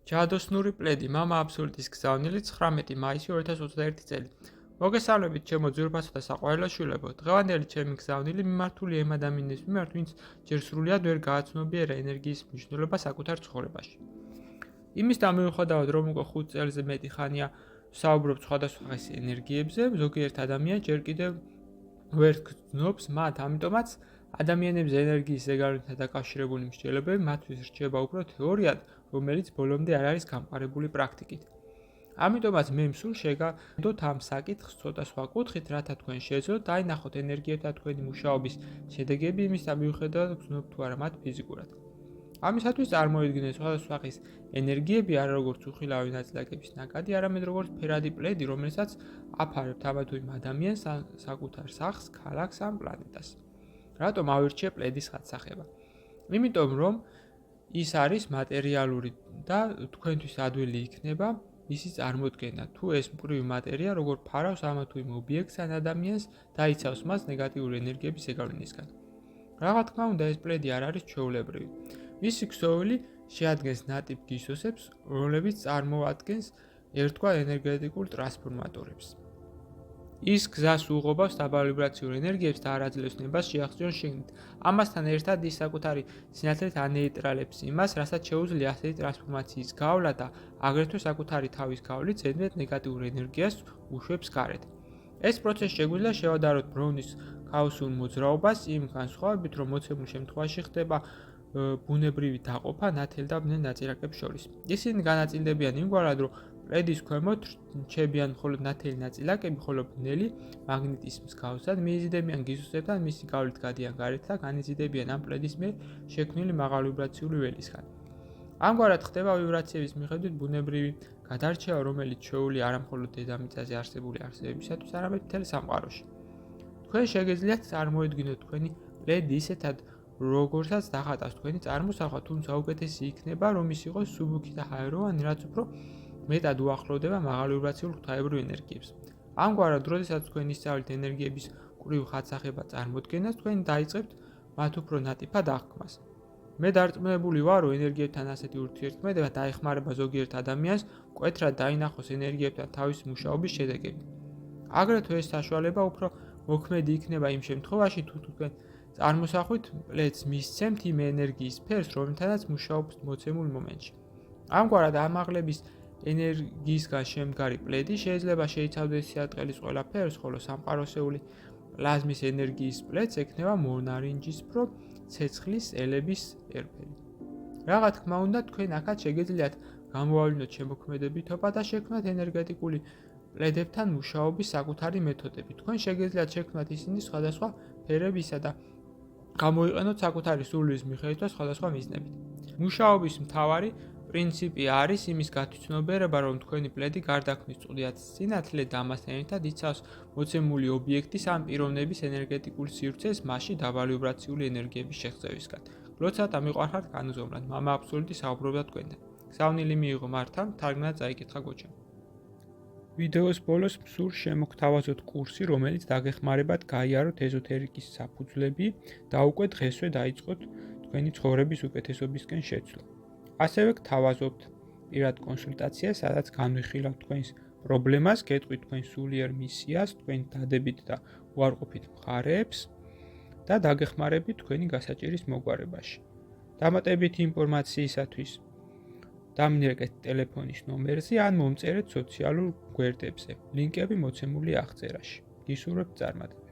ჯადოსნური პლედი მამა აბსოლუტის გზავნილი 19 მაისი 2021 წელი. მოგესალმებით ჩემო ძვირფასო და საყვარელო შვილებო. დღევანდელი ჩემი გზავნილი მიმართული იმ ადამიანის მიმართ, ვინც ჯერ სრულად ვერ გააცნობიერა ენერგიის მნიშვნელობა საკუთარ ცხოვრებაში. იმის მიუხედავად, რომ უკვე 5 წელზე მეტი ხანია ვსაუბრობ სხვადასხვა ხის ენერგიებზე, ზოგიერთ ადამიანს ჯერ კიდევ ვერ გრძნობს მათ, ამიტომაც ადამიანებზე ენერგიის ზეგავლენთან დაკავშირებული მსჯელობები მათთვის რჩება უფრო თეორიად, რომელიც ბოლომდე არ არის გამყარებული პრაქტიკით. ამიტომაც მე მსურს შეგადოთ ამ საკითხს ცოტა სხვა კუთხით, რათა თქვენ შეეძლოთ დაინახოთ ენერგიებთან თქვენი მუშაობის შედეგები იმის მიუხედავად გრძნობ თუ არა მათ ფიზიკურად. ამისათვის წარმოიდგინეთ სხვადასხვა ხის ენერგიები არა როგორც უხილავი ნაწილაკების ნაკადი, არამედ როგორც ფერადი პლედი, რომელსაც აფარებთ ამა თუ იმ ადამიანს, საკუთარ სახლს, ქალაქს ან პლანეტას. რატომ ავირჩიე პლედის ხატსახება? იმიტომ რომ ის არის მატერიალური და თქვენთვის ადვილი იქნება მისი წარმოდგენა, თუ ეს მკვრივი მატერია როგორ ფარავს ამა თუ იმ ობიექტს ან ადამიანს და იცავს მას ნეგატიური ენერგიების ზეგავლენისგან. რა თქმა უნდა, ეს პლედი არ არის ჩვეულებრივი. მისი ქსოვილი შეადგენს ნატიფ გისოსებს, რომლებიც წარმოადგენს ერთგვარ ენერგეტიკულ ტრანსფორმატორებს. ის გზას უღობავს დაბალ ვიბრაციულ ენერგიებს და არ აძლევს ნებას შეახსნიონ შიგნით. ამასთან ერთად ის საკუთარი სინათლით ანეიტრალებს იმას, რასაც შეუძლია ასეთი ტრანსფორმაციის გავლა და აგრეთვე საკუთარი თავის გავლით ზედმეტ ნეგატიურ ენერგიას უშვებს გარეთ. ეს პროცესი შეგვიძლია შევადაროთ ბროუნის ქაოსურ მოძრაობას იმ განსხვავებით, რომ მოცემულ შემთხვევაში ხდება ბუნებრივი დაყოფა ნათელ და ბნელ ნაწილაკებს შორის. ისინი განაწილდებიან იმგვარად, რომ პლედის ქვემოთ რჩებიან მხოლოდ ნათელი ნაწილაკები, ხოლო ბნელი მაგნიტის მსგავსად მიიზიდებიან გისოსებთან, მისი გავლით გადიან გარეთ და განიზიდებიან ამ პლედის მიერ შექმნილი მაღალვიბრაციული ველისგან. ამგვარად ხდება ვიბრაციების მიხედვით ბუნებრივი გადარჩევა, რომელიც ჩვეული არა მხოლოდ დედამიწაზე არსებული არსებებისათვის, არამედ მთელ სამყაროში. თქვენ შეგეძლიათ წარმოედგინოთ თქვენი პლედი ისეთად, როგორცაც დახატავს თქვენი წარმოსახვა, თუმცა უკეთესი იქნება, რომ ის იყოს სუბუქი და ჰაეროვანი, რაც უფრო მეტად უახლოვდება მაღალვიბრაციულ ღვთაებრივ ენერგიებს. ამგვარად, როდესაც თქვენ ისწავლით ენერგიების მკვრივ ხატსახებად წარმოდგენას, თქვენ დაიწყებთ მათ უფრო ნატიფად აღქმას. მე დარწმუნებული ვარ, რომ ენერგიებთან ასეთი ურთიერთქმედება დაეხმარება ზოგიერთ ადამიანს მკვეთრად დაინახოს ენერგიებთან თავისი მუშაობის შედეგები. აგრეთვე ეს საშუალება უფრო მოქმედი იქნება იმ შემთხვევაში, თუ თქვენ წარმოსახვით პლედს მისცემთ იმ ენერგიის სფეროს, რომელთანაც მუშაობთ მოცემულ მომენტში. ამგვარად, ამაღლების ენერგიისგან შემდგარი პლედი შეიძლება შეიცავდეს სიატყელის ყველა სფეროს, ხოლო სამყაროსეული პლაზმის ენერგიის პლედს ექნება მონარინჯისფრო ცეცხლის ელების ერთფერი. რა თქმა უნდა, თქვენ აქაც შეგეძლიათ გამოავლინოთ შემოქმედებითობა და შექმნათ ენერგეტიკული პლედებთან მუშაობის საკუთარი მეთოდები. თქვენ შეგეძლიათ შექმნათ ისინი სხვადასხვა ფერებისა და გამოიყენოთ საკუთარი სურვილის მიხედვით სხვადასხვა მიზნებით. მუშაობის მთავარი პრინციპი არის იმის გათვითცნობიერება, რომ თქვენი პლედი გარდაქმნის წყვდიათ სინათლე და ამასთან ერთად იცავს მოცემული ობიექტის ან პიროვნების ენერგეტიკულ სივრცეს მასში დაბალი ვიბრაციული ენერგიების შეღწევისგან. როდესაც ამიყვარხართ განუზომლად, მამა აბსოლუტი საუბრობდა თქვენთან. გზავნილი მიიღო მართან, თარგმნად წაიკითხა გოჩამ. ვიდეოს ბოლოს მსურს შემოგთავაზოთ კურსი, რომელიც დაგეხმარებათ გაიაროთ ეზოთერიკის საფუძვლები და უკვე დღესვე დაიწყოთ თქვენი ცხოვრების უკეთესობისკენ შეცვლა. ასევე გთავაზობთ პირად კონსულტაციას, სადაც განვიხილავთ თქვენს პრობლემას, გეტყვით თქვენ სულიერ მისიას, თქვენი დადებით და უარყოფით მხარეებს და დაგეხმარებით თქვენი გასაჭირის მოგვარებაში. დამატებითი ინფორმაციისათვის დამინერგეთ ტელეფონის ნომერზე ან მომწერეთ სოციალურ გვერდებზე. ლინკები მოცემულია აღწერაში. გისურვებთ წარმატებას.